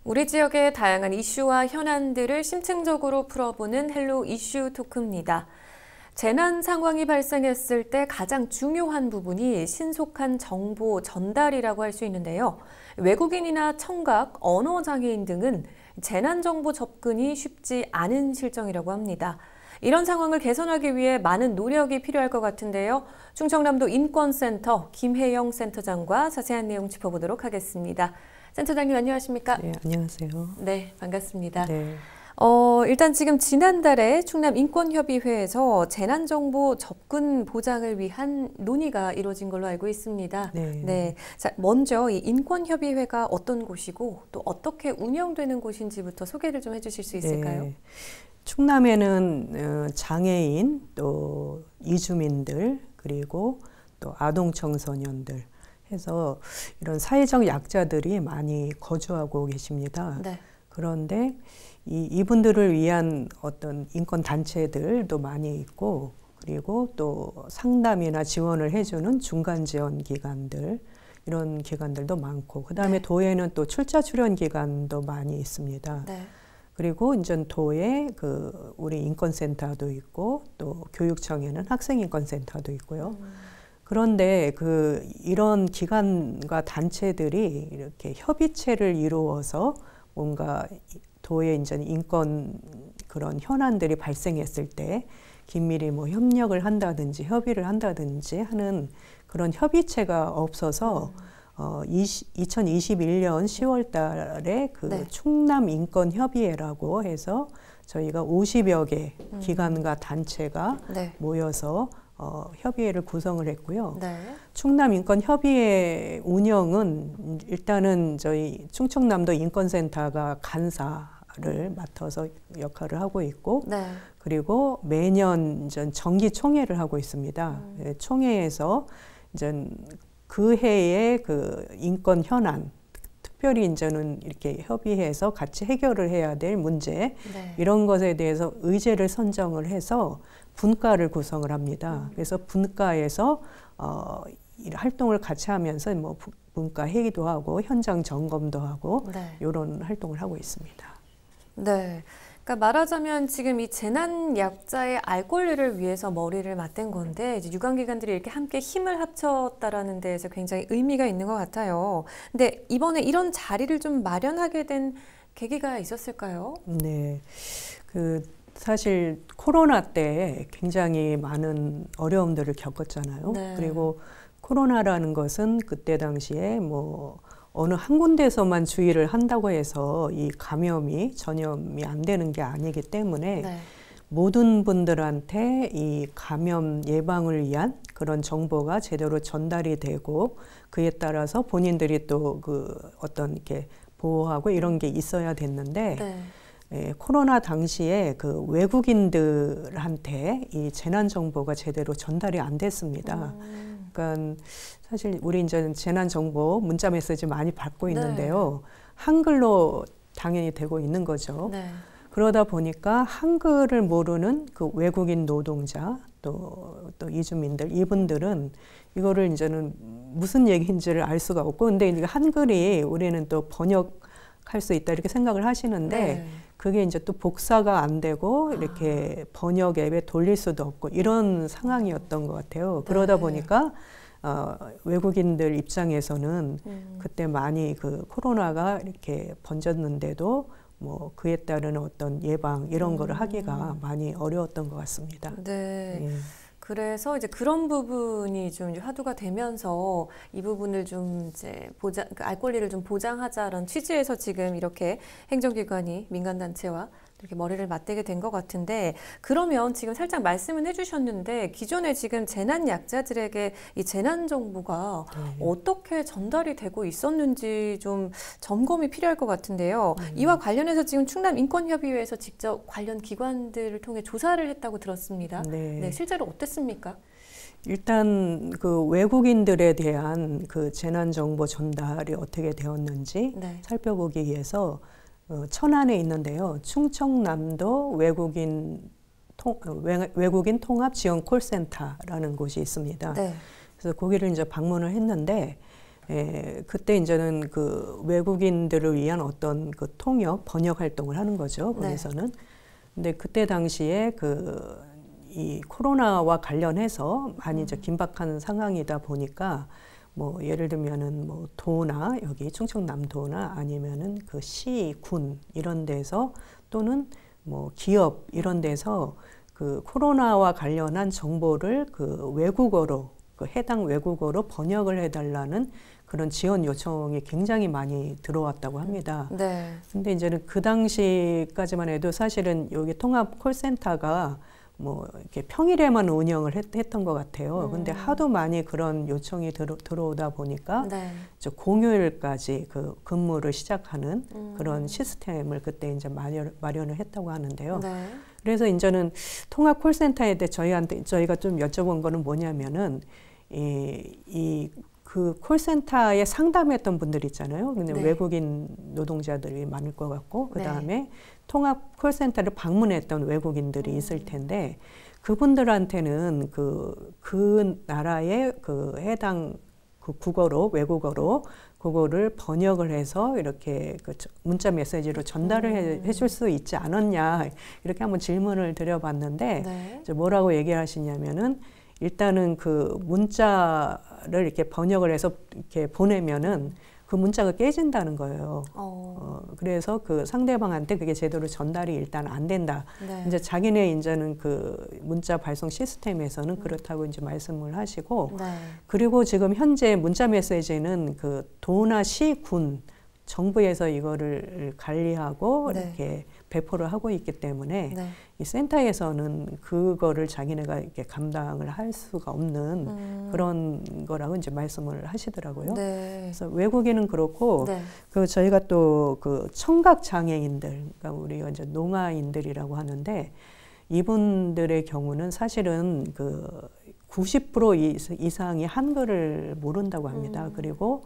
우리 지역의 다양한 이슈와 현안들을 심층적으로 풀어보는 헬로 이슈 토크입니다. 재난 상황이 발생했을 때 가장 중요한 부분이 신속한 정보 전달이라고 할 수 있는데요. 외국인이나 청각, 언어장애인 등은 재난 정보 접근이 쉽지 않은 실정이라고 합니다. 이런 상황을 개선하기 위해 많은 노력이 필요할 것 같은데요. 충청남도 인권센터 김혜영 센터장과 자세한 내용 짚어보도록 하겠습니다. 센터장님 안녕하십니까? 네, 안녕하세요. 네, 반갑습니다. 네. 일단 지금 지난달에 충남 인권협의회에서 재난정보 접근 보장을 위한 논의가 이루어진 걸로 알고 있습니다. 네. 네. 자, 먼저 이 인권협의회가 어떤 곳이고 또 어떻게 운영되는 곳인지부터 소개를 좀 해주실 수 있을까요? 네. 충남에는 장애인, 또 이주민들, 그리고 또 아동 청소년들 해서 이런 사회적 약자들이 많이 거주하고 계십니다. 네. 그런데 이분들을 위한 어떤 인권 단체들도 많이 있고, 그리고 또 상담이나 지원을 해주는 중간 지원 기관들, 이런 기관들도 많고, 그 다음에 네. 도에는 또 출자 출연 기관도 많이 있습니다. 네. 그리고 이제 도에 우리 인권센터도 있고, 또 교육청에는 학생인권센터도 있고요. 그런데 이런 기관과 단체들이 이렇게 협의체를 이루어서 뭔가 도에 이제 인권 그런 현안들이 발생했을 때 긴밀히 뭐 협력을 한다든지 협의를 한다든지 하는 그런 협의체가 없어서 2021년 10월 달에 네. 충남인권협의회라고 해서 저희가 50여 개 기관과 단체가 네. 모여서 협의회를 구성을 했고요. 네. 충남인권협의회 운영은 일단은 저희 충청남도 인권센터가 간사를 맡아서 역할을 하고 있고, 네. 그리고 매년 정기총회를 하고 있습니다. 총회에서 이제 그 해의 인권 현안, 특별히 이제는 이렇게 협의해서 같이 해결을 해야 될 문제, 네. 이런 것에 대해서 의제를 선정을 해서 분과를 구성을 합니다. 그래서 분과에서 활동을 같이 하면서 뭐 분과 회의도 하고 현장 점검도 하고 네. 이런 활동을 하고 있습니다. 네. 그러니까 말하자면 지금 이 재난 약자의 알 권리를 위해서 머리를 맞댄 건데 이제 유관기관들이 이렇게 함께 힘을 합쳤다라는 데에서 굉장히 의미가 있는 것 같아요. 근데 이번에 이런 자리를 좀 마련하게 된 계기가 있었을까요? 네. 사실 코로나 때 굉장히 많은 어려움들을 겪었잖아요. 네. 그리고 코로나라는 것은 그때 당시에 뭐 어느 한 군데서만 주의를 한다고 해서 이 감염이 전염이 안 되는 게 아니기 때문에 네. 모든 분들한테 이 감염 예방을 위한 그런 정보가 제대로 전달이 되고, 그에 따라서 본인들이 또 어떤 이렇게 보호하고 이런 게 있어야 됐는데, 네. 코로나 당시에 외국인들한테 이 재난 정보가 제대로 전달이 안 됐습니다. 그러니까 사실 우리 이제 재난 정보 문자 메시지 많이 받고 있는데요. 한글로 당연히 되고 있는 거죠. 네. 그러다 보니까 한글을 모르는 외국인 노동자 또 이주민들, 이분들은 이거를 이제는 무슨 얘기인지를 알 수가 없고, 근데 이제 한글이 우리는 또 번역할 수 있다 이렇게 생각을 하시는데, 네. 그게 이제 또 복사가 안 되고 이렇게 번역 앱에 돌릴 수도 없고 이런 상황이었던 것 같아요. 그러다 보니까 외국인들 입장에서는 그때 많이 코로나가 이렇게 번졌는데도 뭐 그에 따른 어떤 예방 이런 거를 하기가 많이 어려웠던 것 같습니다. 네. 예. 그래서 이제 그런 부분이 좀 이제 화두가 되면서 이 부분을 좀 이제 알 권리를 좀 보장하자라는 취지에서 지금 이렇게 행정기관이 민간단체와 이렇게 머리를 맞대게 된 것 같은데, 그러면 지금 살짝 말씀은 해주셨는데 기존에 지금 재난 약자들에게 이 재난 정보가 어떻게 전달이 되고 있었는지 좀 점검이 필요할 것 같은데요. 이와 관련해서 지금 충남인권협의회에서 직접 관련 기관들을 통해 조사를 했다고 들었습니다. 네. 네, 실제로 어땠습니까? 일단 외국인들에 대한 재난 정보 전달이 어떻게 되었는지 네. 살펴보기 위해서 천안에 있는데요. 충청남도 외국인 통합 지원 콜센터라는 곳이 있습니다. 네. 그래서 거기를 이제 방문을 했는데 예, 그때 이제는 그 외국인들을 위한 어떤 그 통역, 번역 활동을 하는 거죠. 거기서는. 네. 근데 그때 당시에 이 코로나와 관련해서 많이 이제 긴박한 상황이다 보니까 뭐 예를 들면은 뭐 도나 여기 충청남도나 아니면은 그 시, 군 이런 데서 또는 뭐 기업 이런 데서 그 코로나와 관련한 정보를 그 외국어로 그 해당 외국어로 번역을 해달라는 그런 지원 요청이 굉장히 많이 들어왔다고 합니다. 네. 근데 이제는 그 당시까지만 해도 사실은 여기 통합 콜센터가 뭐 이렇게 평일에만 운영을 했던 것 같아요. 근데 하도 많이 그런 요청이 들어오다 보니까 네. 공휴일까지 그 근무를 시작하는 그런 시스템을 그때 이제 마련을 했다고 하는데요. 네. 그래서 이제는 통합 콜센터에 대해 저희가 좀 여쭤본 거는 뭐냐면은 그 콜센터에 상담했던 분들 있잖아요. 근데 네. 외국인 노동자들이 많을 것 같고 그 다음에 네. 통합 콜센터를 방문했던 외국인들이 있을 텐데 그분들한테는 그 나라의 그 해당 그 국어로 외국어로 그거를 번역을 해서 이렇게 그 문자 메시지로 전달을 해줄 수 있지 않았냐 이렇게 한번 질문을 드려봤는데 네. 이제 뭐라고 얘기하시냐면은 일단은 그 문자를 이렇게 번역을 해서 이렇게 보내면은 그 문자가 깨진다는 거예요. 그래서 그 상대방한테 그게 제대로 전달이 일단 안 된다. 네. 이제 자기네 이제는 그 문자 발송 시스템에서는 그렇다고 이제 말씀을 하시고, 네. 그리고 지금 현재 문자 메시지는 그 도나 시, 군 정부에서 이거를 관리하고 네. 이렇게 배포를 하고 있기 때문에 네. 이 센터에서는 그거를 자기네가 이렇게 감당을 할 수가 없는 그런 거라고 이제 말씀을 하시더라고요. 네. 그래서 외국인은 그렇고 네. 그 저희가 또 그 청각 장애인들, 그러니까 우리가 이제 농아인들이라고 하는데 이분들의 경우는 사실은 그 90% 이상이 한글을 모른다고 합니다. 그리고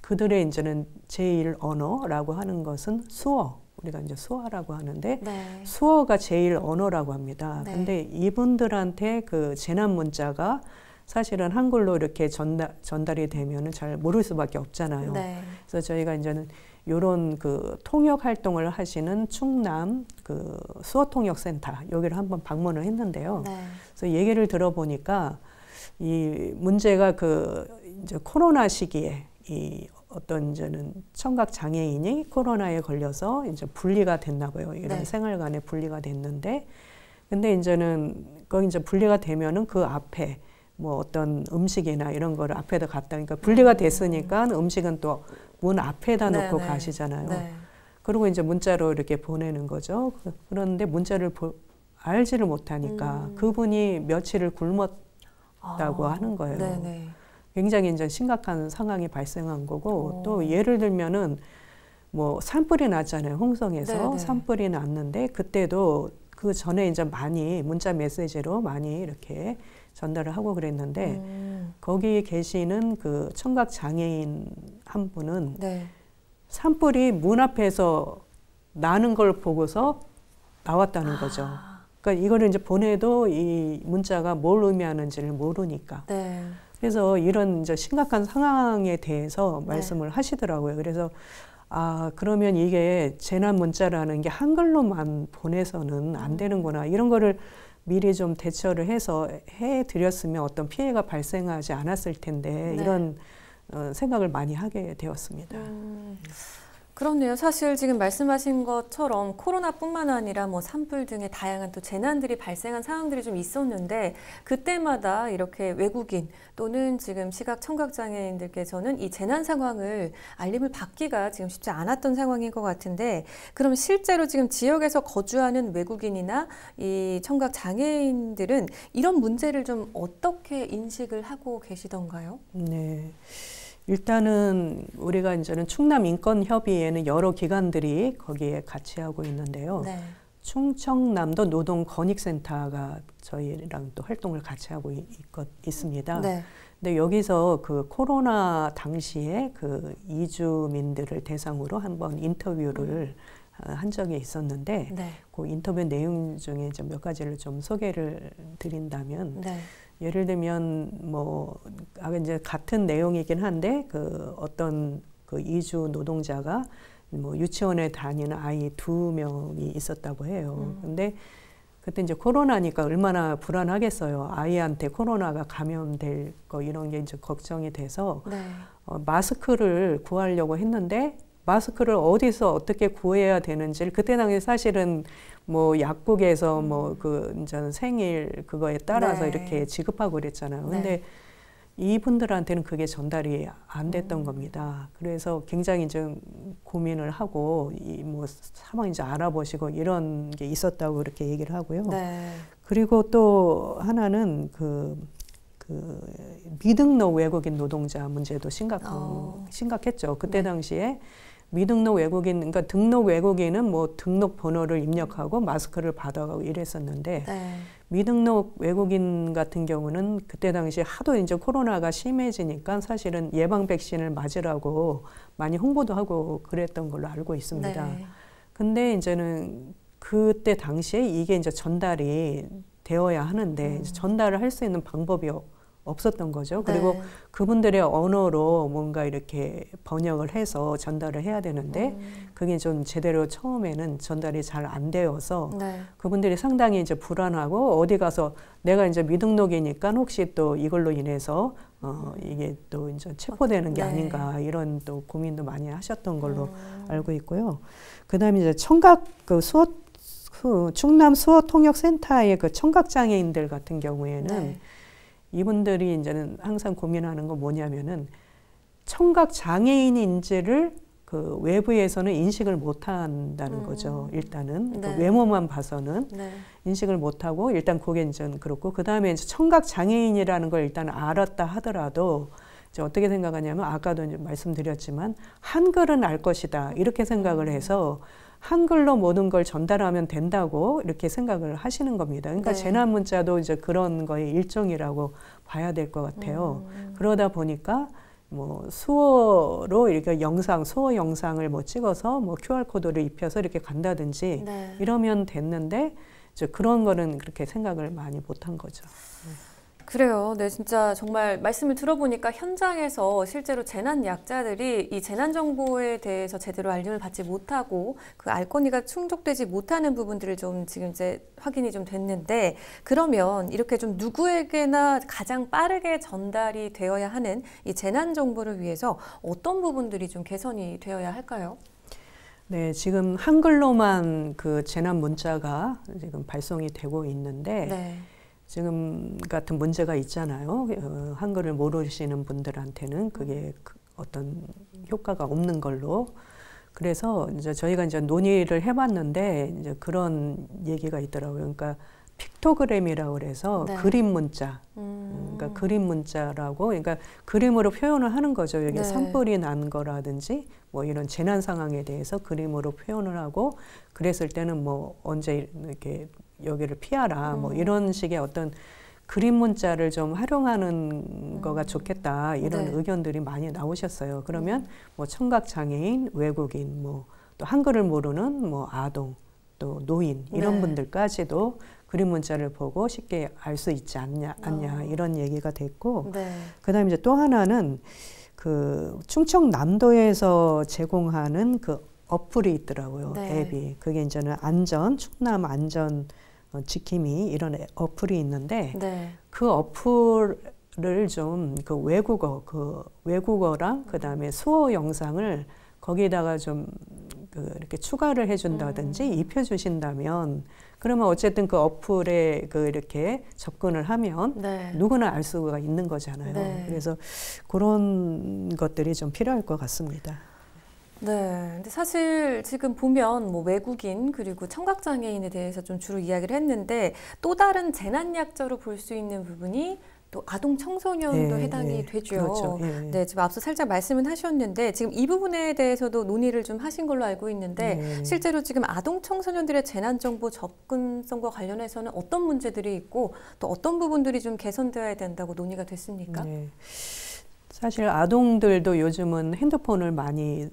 그들의 이제는 제1 언어라고 하는 것은 수어. 우리가 이제 수어라고 하는데 네. 수어가 제일 언어라고 합니다. 네. 근데 이분들한테 그 재난 문자가 사실은 한글로 이렇게 전달이 되면은 잘 모를 수밖에 없잖아요. 네. 그래서 저희가 이제는 이런 그 통역 활동을 하시는 충남 그 수어 통역 센터 여기를 한번 방문을 했는데요. 네. 그래서 얘기를 들어보니까 이 문제가 그 이제 코로나 시기에 이 어떤 이제는 청각 장애인이 코로나에 걸려서 이제 분리가 됐나 봐요. 이런 네. 생활관에 분리가 됐는데, 근데 이제는 거기 이제 분리가 되면은 그 앞에 뭐 어떤 음식이나 이런 거를 앞에다 갖다, 그러니까 분리가 됐으니까 음식은 또 문 앞에다 놓고 네, 가시잖아요. 네. 그리고 이제 문자로 이렇게 보내는 거죠. 그런데 문자를 알지를 못하니까 그분이 며칠을 굶었다고 하는 거예요. 네네. 굉장히 이제 심각한 상황이 발생한 거고 또 예를 들면은 뭐 산불이 났잖아요. 홍성에서 네네. 산불이 났는데 그때도 그 전에 이제 많이 문자 메시지로 많이 이렇게 전달을 하고 그랬는데 거기 계시는 그 청각 장애인 한 분은 네. 산불이 문 앞에서 나는 걸 보고서 나왔다는 거죠. 그러니까 이거를 이제 보내도 이 문자가 뭘 의미하는지를 모르니까. 네. 그래서 이런 이제 심각한 상황에 대해서 말씀을 네. 하시더라고요. 그래서 그러면 이게 재난 문자라는 게 한글로만 보내서는 안 되는구나. 이런 거를 미리 좀 대처를 해서 해드렸으면 어떤 피해가 발생하지 않았을 텐데 네. 이런 생각을 많이 하게 되었습니다. 그렇네요. 사실 지금 말씀하신 것처럼 코로나뿐만 아니라 뭐 산불 등의 다양한 또 재난들이 발생한 상황들이 좀 있었는데 그때마다 이렇게 외국인 또는 지금 시각 청각 장애인들께서는 이 재난 상황을 알림을 받기가 지금 쉽지 않았던 상황인 것 같은데 그럼 실제로 지금 지역에서 거주하는 외국인이나 이 청각 장애인들은 이런 문제를 좀 어떻게 인식을 하고 계시던가요? 네. 일단은 우리가 이제는 충남인권협의회는 여러 기관들이 거기에 같이 하고 있는데요. 네. 충청남도 노동권익센터가 저희랑 또 활동을 같이 하고 있습니다. 네. 근데 여기서 그 코로나 당시에 그 이주민들을 대상으로 한번 인터뷰를 한 적이 있었는데 네. 그 인터뷰 내용 중에 좀 몇 가지를 좀 소개를 드린다면 네. 예를 들면 뭐 이제 같은 내용이긴 한데 그 어떤 그 이주 노동자가 뭐 유치원에 다니는 아이 2명이 있었다고 해요. 근데 그때 이제 코로나니까 얼마나 불안하겠어요. 아이한테 코로나가 감염될 거 이런 게 이제 걱정이 돼서 네. 마스크를 구하려고 했는데 마스크를 어디서 어떻게 구해야 되는지를 그때 당시 사실은 뭐 약국에서 뭐 그 이제 생일 그거에 따라서 네. 이렇게 지급하고 그랬잖아요. 근데 이분들한테는 그게 전달이 안 됐던 겁니다. 그래서 굉장히 좀 고민을 하고 이 뭐 상황 이제 알아보시고 이런 게 있었다고 그렇게 얘기를 하고요. 네. 그리고 또 하나는 그 미등록 외국인 노동자 문제도 심각했죠. 그때 당시에 미등록 외국인, 그러니까 등록 외국인은 뭐 등록 번호를 입력하고 마스크를 받아가고 이랬었는데 미등록 외국인 같은 경우는 그때 당시에 하도 이제 코로나가 심해지니까 사실은 예방 백신을 맞으라고 많이 홍보도 하고 그랬던 걸로 알고 있습니다. 근데 이제는 그때 당시에 이게 이제 전달이 되어야 하는데 이제 전달을 할 수 있는 방법이 없었던 거죠. 그리고 그분들의 언어로 뭔가 이렇게 번역을 해서 전달을 해야 되는데 그게 좀 제대로 처음에는 전달이 잘 안 되어서 그분들이 상당히 이제 불안하고 어디 가서 내가 이제 미등록이니까 혹시 또 이걸로 인해서 이게 또 이제 체포되는 게 아닌가 이런 또 고민도 많이 하셨던 걸로 알고 있고요. 그다음에 이제 청각 그 충남 수어통역센터의 그 청각 장애인들 같은 경우에는 이분들이 이제는 항상 고민하는 건 뭐냐면은 청각 장애인인지를 그 외부에서는 인식을 못 한다는 거죠. 일단은 그 외모만 봐서는 인식을 못 하고 일단 그게 이제 그렇고 그 다음에 이제 청각 장애인이라는 걸 일단 알았다 하더라도 이제 어떻게 생각하냐면 아까도 이제 말씀드렸지만 한글은 알 것이다 이렇게 생각을 해서 한글로 모든 걸 전달하면 된다고 이렇게 생각을 하시는 겁니다. 그러니까 재난 문자도 이제 그런 거의 일종이라고 봐야 될 것 같아요. 그러다 보니까 뭐 수어로 이렇게 수어 영상을 뭐 찍어서 뭐 QR 코드를 입혀서 이렇게 간다든지 이러면 됐는데 이제 그런 거는 그렇게 생각을 많이 못한 거죠. 그래요. 네, 진짜 정말 말씀을 들어보니까 현장에서 실제로 재난 약자들이 이 재난 정보에 대해서 제대로 알림을 받지 못하고 그 알 권리가 충족되지 못하는 부분들을 좀 지금 이제 확인이 좀 됐는데 그러면 이렇게 좀 누구에게나 가장 빠르게 전달이 되어야 하는 이 재난 정보를 위해서 어떤 부분들이 좀 개선이 되어야 할까요? 네, 지금 한글로만 그 재난 문자가 지금 발송이 되고 있는데 지금 같은 문제가 있잖아요. 한글을 모르시는 분들한테는 그게 어떤 효과가 없는 걸로. 그래서 이제 저희가 이제 논의를 해봤는데 이제 그런 얘기가 있더라고요. 그러니까 픽토그램이라고 그래서 그림 문자. 그러니까 그림 문자라고, 그러니까 그림으로 표현을 하는 거죠. 여기 산불이 난 거라든지 뭐 이런 재난 상황에 대해서 그림으로 표현을 하고 그랬을 때는 뭐 언제 이렇게 여기를 피하라 뭐 이런 식의 어떤 그림 문자를 좀 활용하는 거가 좋겠다 이런 의견들이 많이 나오셨어요. 그러면 뭐 청각 장애인, 외국인, 뭐 또 한글을 모르는 뭐 아동, 또 노인 이런 분들까지도 그림 문자를 보고 쉽게 알 수 있지 않냐 이런 얘기가 됐고 그다음에 이제 또 하나는 그 충청남도에서 제공하는 그 어플이 있더라고요. 앱이. 그게 이제는 충남 안전 지킴이 이런 어플이 있는데 그 어플을 좀 그 외국어랑 그다음에 수어 영상을 거기다가 좀 이렇게 추가를 해준다든지 입혀주신다면 그러면 어쨌든 그 어플에 이렇게 접근을 하면 누구나 알 수가 있는 거잖아요. 그래서 그런 것들이 좀 필요할 것 같습니다. 네, 근데 사실 지금 보면 뭐 외국인 그리고 청각장애인에 대해서 좀 주로 이야기를 했는데 또 다른 재난약자로 볼 수 있는 부분이 또 아동 청소년도 해당이 되죠. 그렇죠. 네, 지금 앞서 살짝 말씀은 하셨는데 지금 이 부분에 대해서도 논의를 좀 하신 걸로 알고 있는데 실제로 지금 아동 청소년들의 재난 정보 접근성과 관련해서는 어떤 문제들이 있고 또 어떤 부분들이 좀 개선되어야 된다고 논의가 됐습니까? 사실 아동들도 요즘은 핸드폰을 많이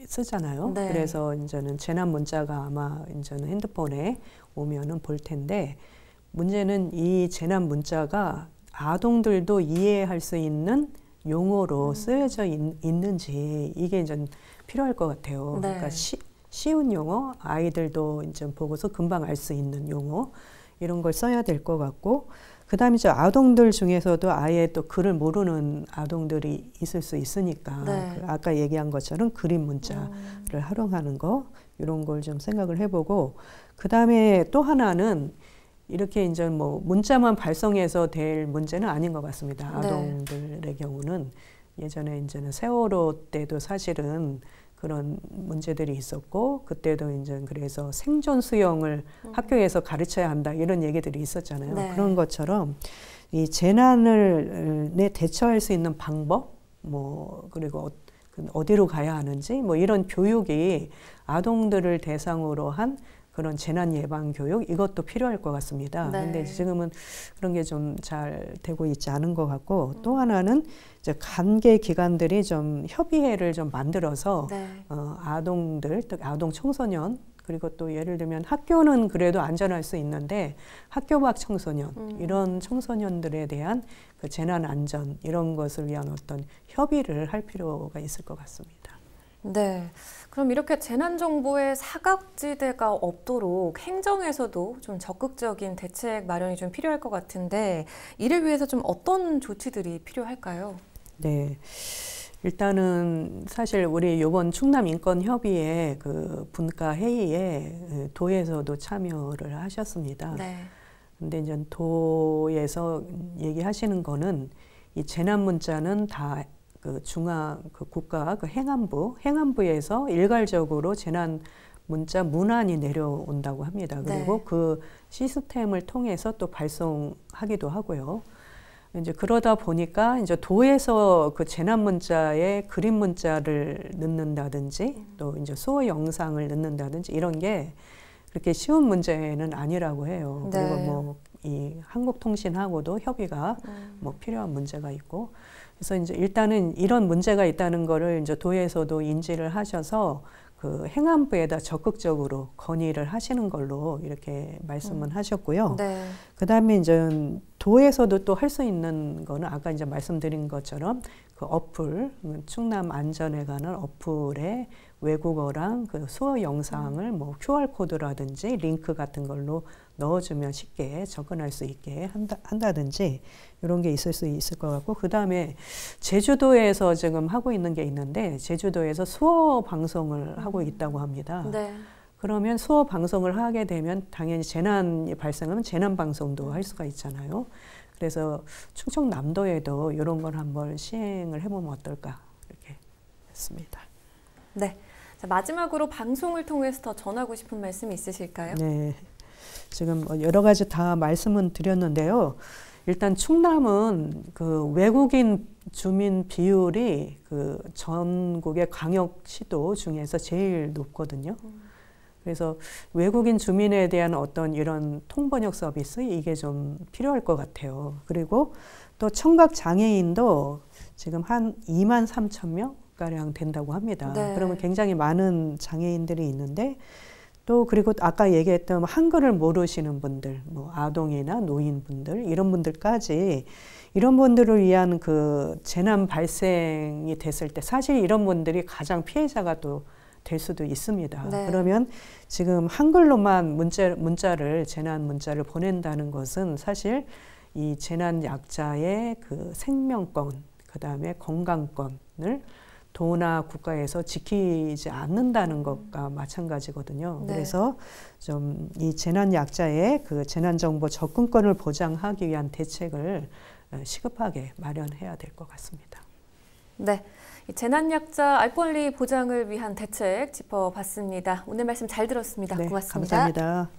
쓰잖아요. 그래서 이제는 재난 문자가 아마 이제는 핸드폰에 오면은 볼 텐데 문제는 이 재난 문자가 아동들도 이해할 수 있는 용어로 쓰여져 있는지 이게 좀 필요할 것 같아요. 네. 그러니까 쉬운 용어, 아이들도 이제 보고서 금방 알 수 있는 용어 이런 걸 써야 될 것 같고, 그다음에 이제 아동들 중에서도 아예 또 글을 모르는 아동들이 있을 수 있으니까 네. 그 아까 얘기한 것처럼 그림 문자를 활용하는 거 이런 걸 좀 생각을 해보고, 그다음에 또 하나는 이렇게 이제 뭐 문자만 발송해서 될 문제는 아닌 것 같습니다. 아동들의 경우는 예전에 이제는 세월호 때도 사실은 그런 문제들이 있었고, 그때도 이제 그래서 생존 수영을 학교에서 가르쳐야 한다 이런 얘기들이 있었잖아요. 네. 그런 것처럼 이 재난을 대처할 수 있는 방법, 뭐 그리고 어디로 가야 하는지 뭐 이런 교육이 아동들을 대상으로 한 그런 재난 예방 교육 이것도 필요할 것 같습니다. 그런데 지금은 그런 게 좀 잘 되고 있지 않은 것 같고, 또 하나는 이제 관계 기관들이 좀 협의회를 좀 만들어서 아동들, 또 아동 청소년, 그리고 또 예를 들면 학교는 그래도 안전할 수 있는데 학교 밖 청소년 이런 청소년들에 대한 그 재난 안전 이런 것을 위한 어떤 협의를 할 필요가 있을 것 같습니다. 네. 그럼 이렇게 재난정보의 사각지대가 없도록 행정에서도 좀 적극적인 대책 마련이 좀 필요할 것 같은데, 이를 위해서 좀 어떤 조치들이 필요할까요? 네. 일단은 사실 우리 이번 충남인권협의회 그 분과 회의에 도에서도 참여를 하셨습니다. 네. 근데 이제 도에서 얘기하시는 거는 이 재난 문자는 다 그 국가 그 행안부에서 일괄적으로 재난 문자 문안이 내려온다고 합니다. 그리고 그 시스템을 통해서 또 발송하기도 하고요. 이제 그러다 보니까 이제 도에서 그 재난 문자에 그림 문자를 넣는다든지 또 이제 수어 영상을 넣는다든지 이런 게 그렇게 쉬운 문제는 아니라고 해요. 그리고 뭐 이 한국통신하고도 협의가 뭐 필요한 문제가 있고, 그래서 이제 일단은 이런 문제가 있다는 거를 이제 도에서도 인지를 하셔서 그 행안부에다 적극적으로 건의를 하시는 걸로 이렇게 말씀은 하셨고요. 그다음에 이제 도에서도 또 할 수 있는 거는 아까 이제 말씀드린 것처럼 그 어플, 충남 안전에 관한 어플에 외국어랑 그 수어 영상을 뭐 QR 코드라든지 링크 같은 걸로 넣어주면 쉽게 접근할 수 있게 한다든지 이런 게 있을 수 있을 것 같고, 그 다음에 제주도에서 지금 하고 있는 게 있는데 제주도에서 수어 방송을 하고 있다고 합니다. 그러면 수어 방송을 하게 되면 당연히 재난이 발생하면 재난 방송도 할 수가 있잖아요. 그래서 충청남도에도 이런 걸 한번 시행을 해보면 어떨까 이렇게 했습니다. 네. 자, 마지막으로 방송을 통해서 더 전하고 싶은 말씀 있으실까요? 네. 지금 여러 가지 다 말씀은 드렸는데요. 일단 충남은 그 외국인 주민 비율이 그 전국의 광역시도 중에서 제일 높거든요. 그래서 외국인 주민에 대한 어떤 이런 통번역 서비스 이게 좀 필요할 것 같아요. 그리고 또 청각 장애인도 지금 한 2만 3천 명 가량 된다고 합니다. 그러면 굉장히 많은 장애인들이 있는데, 또 그리고 아까 얘기했던 한글을 모르시는 분들, 뭐 아동이나 노인분들 이런 분들까지 이런 분들을 위한 그 재난 발생이 됐을 때 사실 이런 분들이 가장 피해자가 또 될 수도 있습니다. 그러면 지금 한글로만 문자를 재난 문자를 보낸다는 것은 사실 이 재난 약자의 그 생명권, 그다음에 건강권을 도나 국가에서 지키지 않는다는 것과 마찬가지거든요. 그래서 좀 이 재난 약자의 그 재난 정보 접근권을 보장하기 위한 대책을 시급하게 마련해야 될 것 같습니다. 네. 재난약자 알 권리 보장을 위한 대책 짚어봤습니다. 오늘 말씀 잘 들었습니다. 네, 고맙습니다. 감사합니다.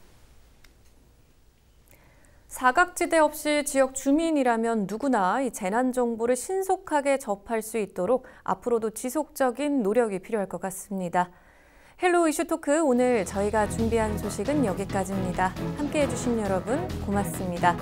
사각지대 없이 지역 주민이라면 누구나 이 재난 정보를 신속하게 접할 수 있도록 앞으로도 지속적인 노력이 필요할 것 같습니다. 헬로 이슈 토크, 오늘 저희가 준비한 소식은 여기까지입니다. 함께해 주신 여러분 고맙습니다.